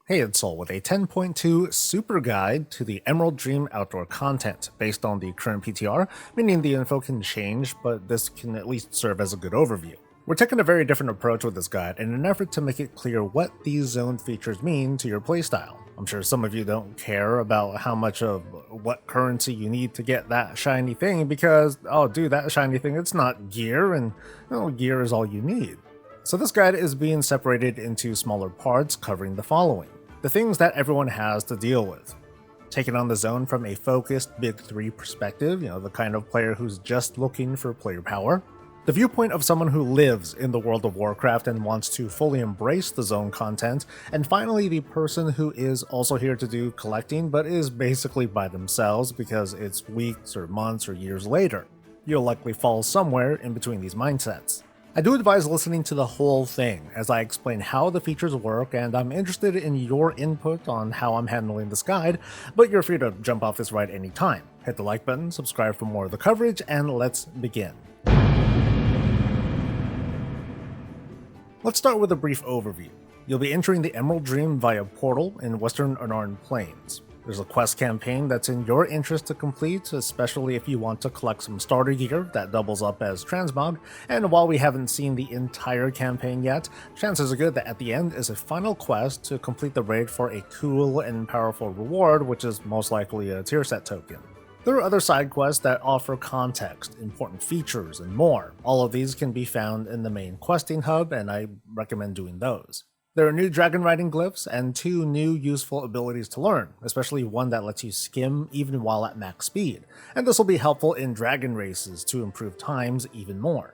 Hey, it's Soul with a 10.2 super guide to the Emerald Dream outdoor content based on the current PTR, meaning the info can change, but this can at least serve as a good overview. We're taking a very different approach with this guide in an effort to make it clear what these zoned features mean to your playstyle. I'm sure some of you don't care about how much of what currency you need to get that shiny thing because, oh dude, that shiny thing, it's not gear, and gear is all you need. So this guide is being separated into smaller parts covering the following. The things that everyone has to deal with. Taking on the zone from a focused Big 3 perspective, the kind of player who's just looking for player power. The viewpoint of someone who lives in the world of Warcraft and wants to fully embrace the zone content. And finally, the person who is also here to do collecting but is basically by themselves because it's weeks or months or years later. You'll likely fall somewhere in between these mindsets. I do advise listening to the whole thing as I explain how the features work, and I'm interested in your input on how I'm handling this guide, but you're free to jump off this ride anytime. Hit the like button, subscribe for more of the coverage, and let's begin. Let's start with a brief overview. You'll be entering the Emerald Dream via portal in Western Unarn Plains. There's a quest campaign that's in your interest to complete, especially if you want to collect some starter gear that doubles up as transmog, and while we haven't seen the entire campaign yet, chances are good that at the end is a final quest to complete the raid for a cool and powerful reward, which is most likely a tier set token. There are other side quests that offer context, important features, and more. All of these can be found in the main questing hub, and I recommend doing those. There are new dragon riding glyphs and 2 new useful abilities to learn, especially one that lets you skim even while at max speed, and this will be helpful in dragon races to improve times even more.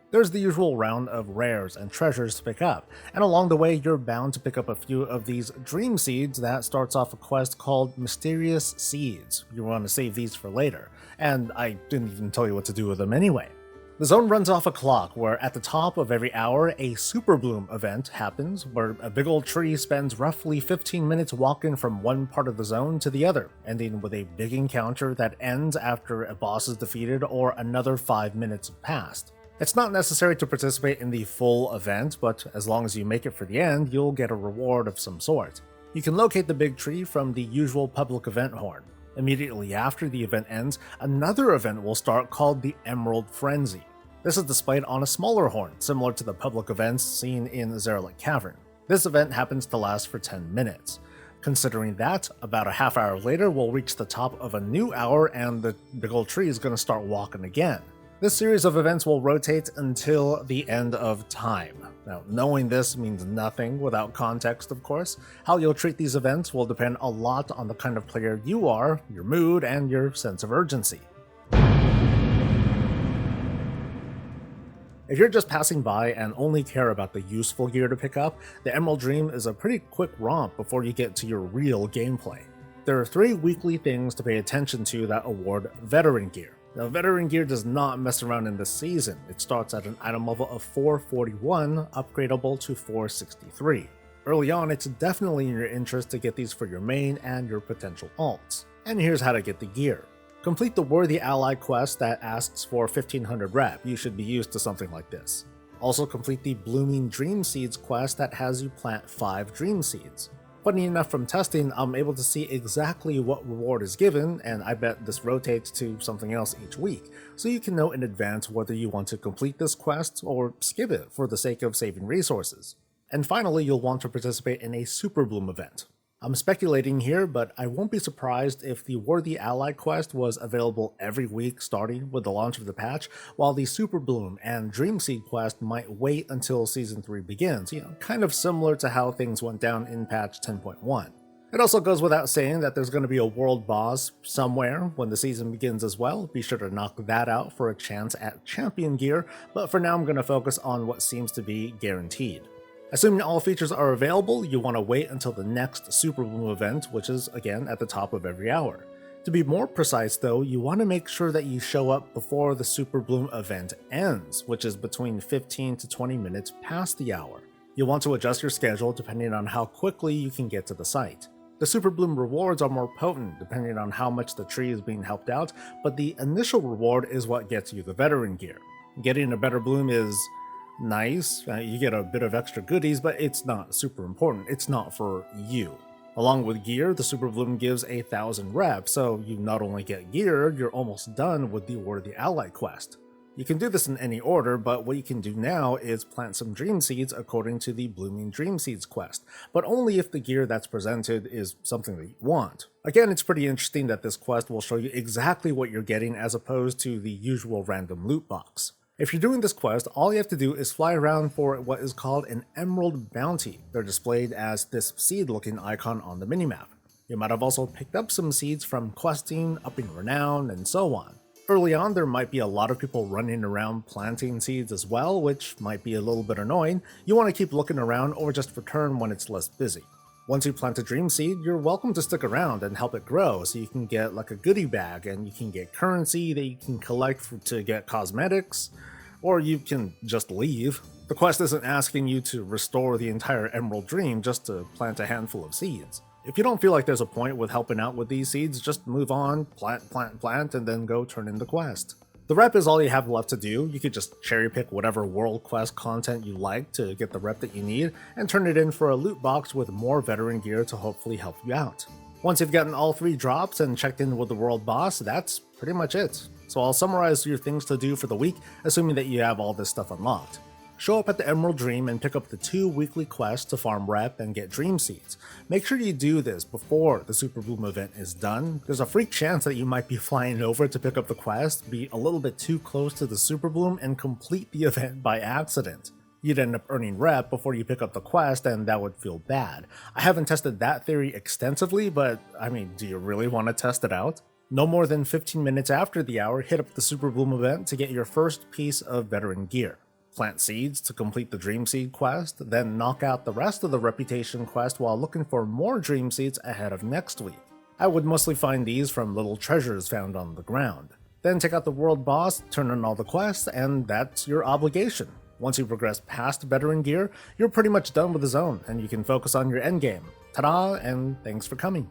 There's the usual round of rares and treasures to pick up, and along the way you're bound to pick up a few of these dream seeds that starts off a quest called Mysterious Seeds. You want to save these for later, and I didn't even tell you what to do with them anyway. The zone runs off a clock where at the top of every hour a Superbloom event happens where a big old tree spends roughly 15 minutes walking from one part of the zone to the other, ending with a big encounter that ends after a boss is defeated or another 5 minutes have passed. It's not necessary to participate in the full event, but as long as you make it for the end, you'll get a reward of some sort. You can locate the big tree from the usual public event horn. Immediately after the event ends, another event will start called the Emerald Frenzy. This is displayed on a smaller horn, similar to the public events seen in Zeralik Cavern. This event happens to last for 10 minutes. Considering that, about a half hour later we'll reach the top of a new hour and the big old tree is going to start walking again. This series of events will rotate until the end of time. Now, knowing this means nothing without context, of course. How you'll treat these events will depend a lot on the kind of player you are, your mood, and your sense of urgency. If you're just passing by and only care about the useful gear to pick up, the Emerald Dream is a pretty quick romp before you get to your real gameplay. There are 3 weekly things to pay attention to that award veteran gear. Now, veteran gear does not mess around in this season. It starts at an item level of 441, upgradable to 463. Early on, it's definitely in your interest to get these for your main and your potential alts. And here's how to get the gear. Complete the Worthy Ally quest that asks for 1500 rep. You should be used to something like this. Also complete the Blooming Dream Seeds quest that has you plant 5 Dream Seeds. Funny enough, from testing, I'm able to see exactly what reward is given, and I bet this rotates to something else each week, so you can know in advance whether you want to complete this quest or skip it for the sake of saving resources. And finally, you'll want to participate in a Superbloom event. I'm speculating here, but I won't be surprised if the Worthy Ally quest was available every week starting with the launch of the patch, while the Superbloom and Dreamseed quest might wait until Season 3 begins, kind of similar to how things went down in patch 10.1. It also goes without saying that there's going to be a world boss somewhere when the season begins as well. Be sure to knock that out for a chance at champion gear, but for now I'm going to focus on what seems to be guaranteed. Assuming all features are available, you want to wait until the next Superbloom event, which is again at the top of every hour. To be more precise though, you want to make sure that you show up before the Superbloom event ends, which is between 15 to 20 minutes past the hour. You'll want to adjust your schedule depending on how quickly you can get to the site. The Superbloom rewards are more potent depending on how much the tree is being helped out, but the initial reward is what gets you the veteran gear. Getting a better bloom is nice, you get a bit of extra goodies, but it's not super important. It's not for you. Along with gear, the Superbloom gives 1,000 reps, so you not only get gear, you're almost done with the Worthy Ally quest. You can do this in any order, but what you can do now is plant some Dream Seeds according to the Blooming Dream Seeds quest, but only if the gear that's presented is something that you want. Again, it's pretty interesting that this quest will show you exactly what you're getting as opposed to the usual random loot box. If you're doing this quest, all you have to do is fly around for what is called an Emerald Bounty. They're displayed as this seed-looking icon on the minimap. You might have also picked up some seeds from questing, upping renown, and so on. Early on, there might be a lot of people running around planting seeds as well, which might be a little bit annoying. You want to keep looking around or just return when it's less busy. Once you plant a Dream Seed, you're welcome to stick around and help it grow, so you can get like a goodie bag and you can get currency that you can collect to get cosmetics, or you can just leave. The quest isn't asking you to restore the entire Emerald Dream just to plant a handful of seeds. If you don't feel like there's a point with helping out with these seeds, just move on, plant, and then go turn in the quest. The rep is all you have left to do. You could just cherry pick whatever world quest content you like to get the rep that you need, and turn it in for a loot box with more veteran gear to hopefully help you out. Once you've gotten all 3 drops and checked in with the world boss, that's pretty much it. So I'll summarize your things to do for the week, assuming that you have all this stuff unlocked. Show up at the Emerald Dream and pick up the 2 weekly quests to farm rep and get Dream Seeds. Make sure you do this before the Superbloom event is done. There's a freak chance that you might be flying over to pick up the quest, be a little bit too close to the Superbloom, and complete the event by accident. You'd end up earning rep before you pick up the quest, and that would feel bad. I haven't tested that theory extensively, but I mean, do you really want to test it out? No more than 15 minutes after the hour, hit up the Superbloom event to get your first piece of veteran gear. Plant seeds to complete the Dream Seed quest, then knock out the rest of the Reputation quest while looking for more Dream Seeds ahead of next week. I would mostly find these from little treasures found on the ground. Then take out the world boss, turn in all the quests, and that's your obligation. Once you progress past veteran gear, you're pretty much done with the zone, and you can focus on your endgame. Ta-da, and thanks for coming.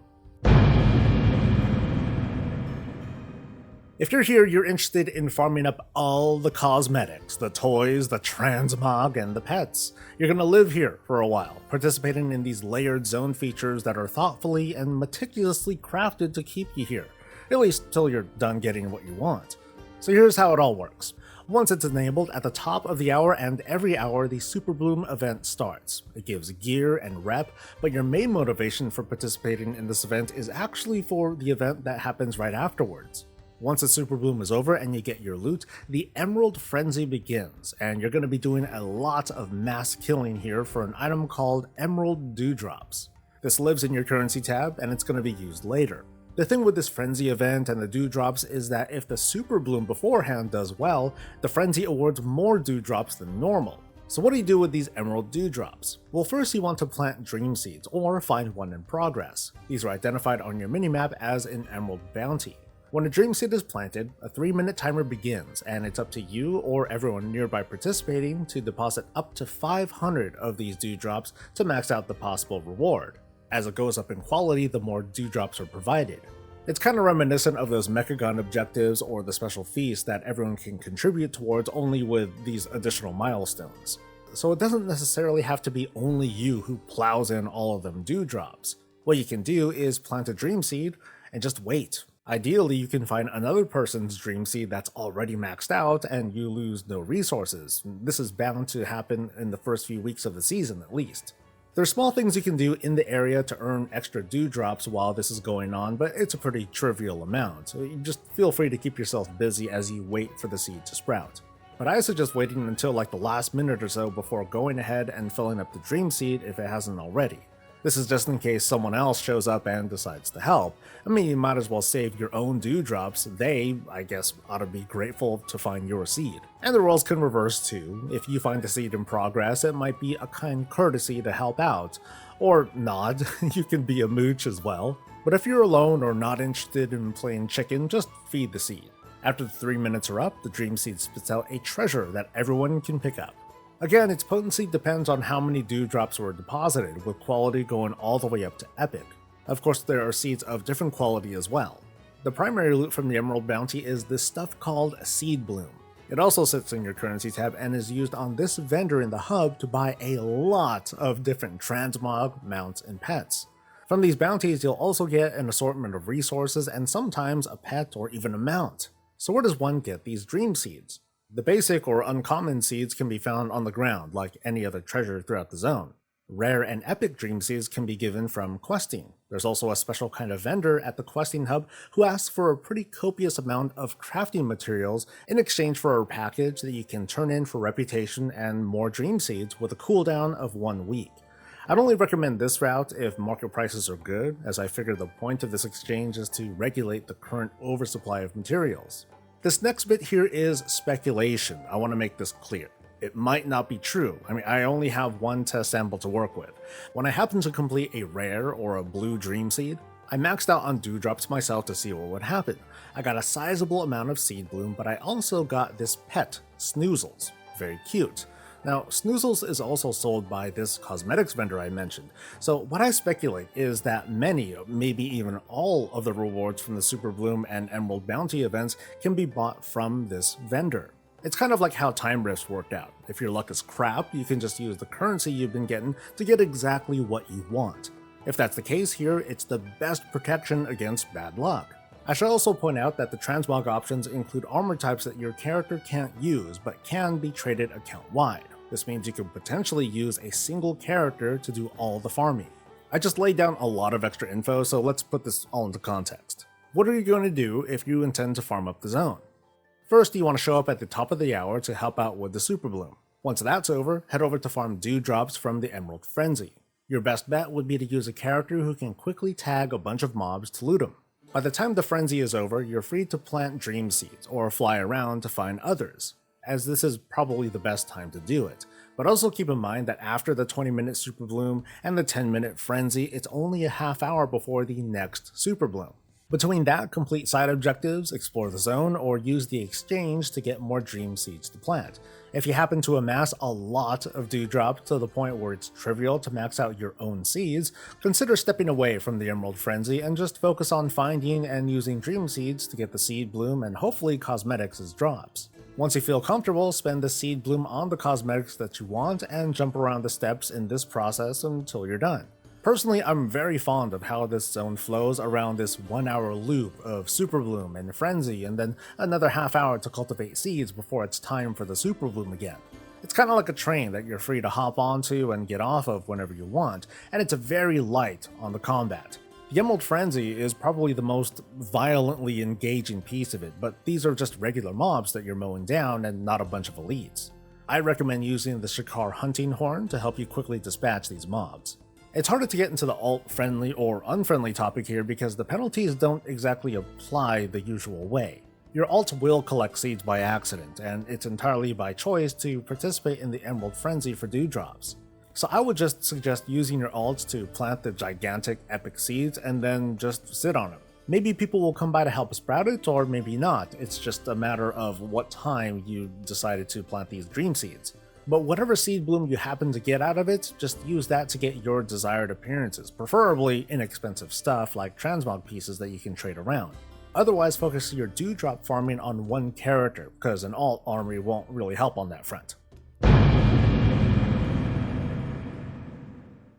If you're here, you're interested in farming up all the cosmetics, the toys, the transmog, and the pets. You're gonna live here for a while, participating in these layered zone features that are thoughtfully and meticulously crafted to keep you here, at least till you're done getting what you want. So here's how it all works. Once it's enabled, at the top of the hour and every hour, the Superbloom event starts. It gives gear and rep, but your main motivation for participating in this event is actually for the event that happens right afterwards. Once the Superbloom is over and you get your loot, the Emerald Frenzy begins, and you're going to be doing a lot of mass killing here for an item called Emerald Dewdrops. This lives in your currency tab, and it's going to be used later. The thing with this Frenzy event and the Dewdrops is that if the Superbloom beforehand does well, the Frenzy awards more Dewdrops than normal. So what do you do with these Emerald Dewdrops? Well, first you want to plant Dream Seeds, or find one in progress. These are identified on your minimap as an Emerald Bounty. When a Dream Seed is planted, a 3-minute timer begins, and it's up to you or everyone nearby participating to deposit up to 500 of these Dewdrops to max out the possible reward. As it goes up in quality, the more Dewdrops are provided. It's kind of reminiscent of those Mechagun objectives or the special feast that everyone can contribute towards, only with these additional milestones. So it doesn't necessarily have to be only you who plows in all of them Dewdrops. What you can do is plant a Dream Seed and just wait. Ideally, you can find another person's Dream Seed that's already maxed out and you lose no resources. This is bound to happen in the first few weeks of the season at least. There's small things you can do in the area to earn extra Dewdrops while this is going on, but it's a pretty trivial amount. So you just feel free to keep yourself busy as you wait for the seed to sprout. But I suggest waiting until like the last minute or so before going ahead and filling up the Dream Seed if it hasn't already. This is just in case someone else shows up and decides to help. I mean, you might as well save your own Dewdrops. They, I guess, ought to be grateful to find your seed. And the roles can reverse too. If you find a seed in progress, it might be a kind courtesy to help out. Or not, you can be a mooch as well. But if you're alone or not interested in playing chicken, just feed the seed. After the 3 minutes are up, the Dream Seed spits out a treasure that everyone can pick up. Again, its potency depends on how many Dewdrops were deposited, with quality going all the way up to Epic. Of course, there are seeds of different quality as well. The primary loot from the Emerald Bounty is this stuff called Seed Bloom. It also sits in your currency tab and is used on this vendor in the hub to buy a lot of different transmog, mounts, and pets. From these bounties, you'll also get an assortment of resources and sometimes a pet or even a mount. So where does one get these dream seeds? The basic or uncommon seeds can be found on the ground like any other treasure throughout the zone. Rare and epic dream seeds can be given from questing. There's also a special kind of vendor at the questing hub who asks for a pretty copious amount of crafting materials in exchange for a package that you can turn in for reputation and more dream seeds with a cooldown of 1 week. I'd only recommend this route if market prices are good, as I figure the point of this exchange is to regulate the current oversupply of materials. This next bit here is speculation. I want to make this clear. It might not be true. I only have one test sample to work with. When I happened to complete a rare or a blue dream seed, I maxed out on dewdrops myself to see what would happen. I got a sizable amount of seed bloom, but I also got this pet, Snoozles. Very cute. Now, Snoozles is also sold by this cosmetics vendor I mentioned, so what I speculate is that many, maybe even all of the rewards from the Superbloom and Emerald Bounty events can be bought from this vendor. It's kind of like how time rifts worked out. If your luck is crap, you can just use the currency you've been getting to get exactly what you want. If that's the case here, it's the best protection against bad luck. I should also point out that the transmog options include armor types that your character can't use but can be traded account-wide. This means you could potentially use a single character to do all the farming. I just laid down a lot of extra info, so let's put this all into context. What are you going to do if you intend to farm up the zone? First, you want to show up at the top of the hour to help out with the Superbloom. Once that's over, head over to farm dewdrops from the Emerald Frenzy. Your best bet would be to use a character who can quickly tag a bunch of mobs to loot them. By the time the frenzy is over, you're free to plant dream seeds or fly around to find others, as this is probably the best time to do it. But also keep in mind that after the 20-minute Superbloom and the 10-minute Frenzy, it's only a half hour before the next Superbloom. Between that, complete side objectives, explore the zone, or use the exchange to get more dream seeds to plant. If you happen to amass a lot of dewdrops to the point where it's trivial to max out your own seeds, consider stepping away from the Emerald Frenzy and just focus on finding and using dream seeds to get the seed bloom and hopefully cosmetics as drops. Once you feel comfortable, spend the seed bloom on the cosmetics that you want and jump around the steps in this process until you're done. Personally, I'm very fond of how this zone flows around this 1 hour loop of Superbloom and Frenzy and then another half hour to cultivate seeds before it's time for the Superbloom again. It's kind of like a train that you're free to hop onto and get off of whenever you want, and it's very light on the combat. The Emerald Frenzy is probably the most violently engaging piece of it, but these are just regular mobs that you're mowing down and not a bunch of elites. I recommend using the Shikar Hunting Horn to help you quickly dispatch these mobs. It's harder to get into the alt-friendly or unfriendly topic here because the penalties don't exactly apply the usual way. Your alt will collect seeds by accident, and it's entirely by choice to participate in the Emerald Frenzy for dewdrops. So I would just suggest using your alts to plant the gigantic epic seeds and then just sit on them. Maybe people will come by to help sprout it, or maybe not. It's just a matter of what time you decided to plant these dream seeds. But whatever seed bloom you happen to get out of it, just use that to get your desired appearances, preferably inexpensive stuff like transmog pieces that you can trade around. Otherwise, focus your dewdrop farming on one character, because an alt armory won't really help on that front.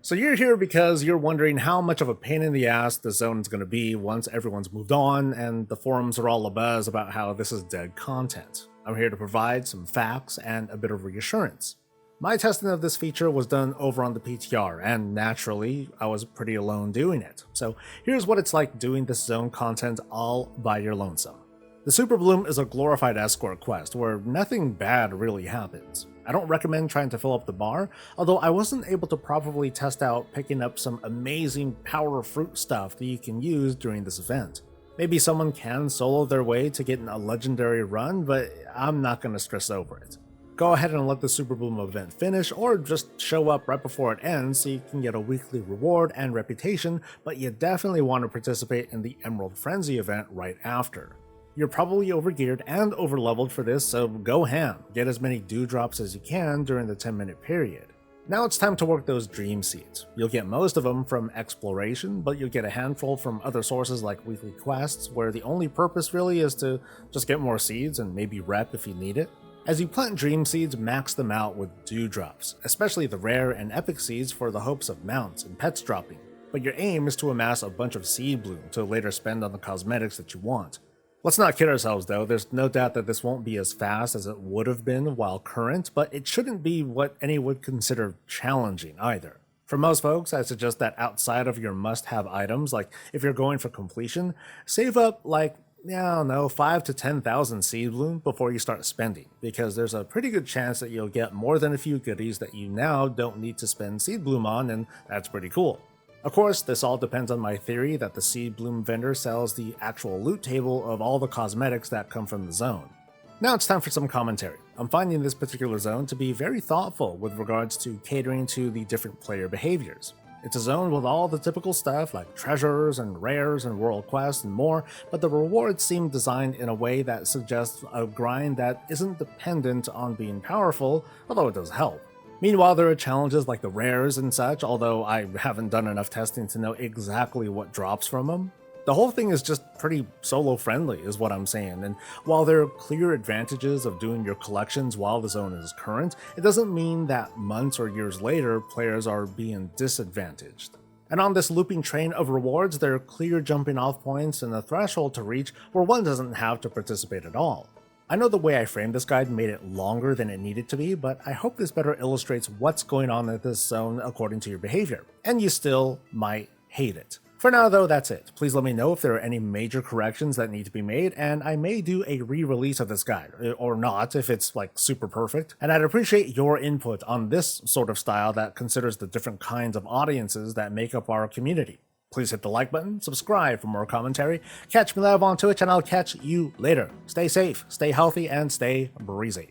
So you're here because you're wondering how much of a pain in the ass the zone is going to be once everyone's moved on and the forums are all abuzz about how this is dead content. I'm here to provide some facts and a bit of reassurance. My testing of this feature was done over on the PTR, and naturally, I was pretty alone doing it. So here's what it's like doing this zone content all by your lonesome. The Superbloom is a glorified escort quest where nothing bad really happens. I don't recommend trying to fill up the bar, although I wasn't able to properly test out picking up some amazing power fruit stuff that you can use during this event. Maybe someone can solo their way to getting a legendary run, but I'm not going to stress over it. Go ahead and let the Superbloom event finish, or just show up right before it ends so you can get a weekly reward and reputation, but you definitely want to participate in the Emerald Frenzy event right after. You're probably overgeared and overleveled for this, so go ham. Get as many dewdrops as you can during the 10-minute period. Now it's time to work those dream seeds. You'll get most of them from exploration, but you'll get a handful from other sources like weekly quests, where the only purpose really is to just get more seeds and maybe rep if you need it. As you plant dream seeds, max them out with dewdrops, especially the rare and epic seeds for the hopes of mounts and pets dropping. But your aim is to amass a bunch of seed bloom to later spend on the cosmetics that you want. Let's not kid ourselves though, there's no doubt that this won't be as fast as it would have been while current, but it shouldn't be what any would consider challenging either. For most folks, I suggest that outside of your must-have items, like if you're going for completion, save up like, I don't know, 5 to 10,000 seed bloom before you start spending, because there's a pretty good chance that you'll get more than a few goodies that you now don't need to spend seed bloom on, and that's pretty cool. Of course, this all depends on my theory that the seed bloom vendor sells the actual loot table of all the cosmetics that come from the zone. Now it's time for some commentary. I'm finding this particular zone to be very thoughtful with regards to catering to the different player behaviors. It's a zone with all the typical stuff like treasures and rares and world quests and more, but the rewards seem designed in a way that suggests a grind that isn't dependent on being powerful, although it does help. Meanwhile, there are challenges like the rares and such, although I haven't done enough testing to know exactly what drops from them. The whole thing is just pretty solo friendly is what I'm saying, and while there are clear advantages of doing your collections while the zone is current, it doesn't mean that months or years later players are being disadvantaged. And on this looping train of rewards, there are clear jumping off points and a threshold to reach where one doesn't have to participate at all. I know the way I framed this guide made it longer than it needed to be, but I hope this better illustrates what's going on in this zone according to your behavior, and you still might hate it. For now though, that's it. Please let me know if there are any major corrections that need to be made, and I may do a re-release of this guide, or not if it's like super perfect, and I'd appreciate your input on this sort of style that considers the different kinds of audiences that make up our community. Please hit the like button, subscribe for more commentary, catch me live on Twitch, and I'll catch you later. Stay safe, stay healthy, and stay breezy.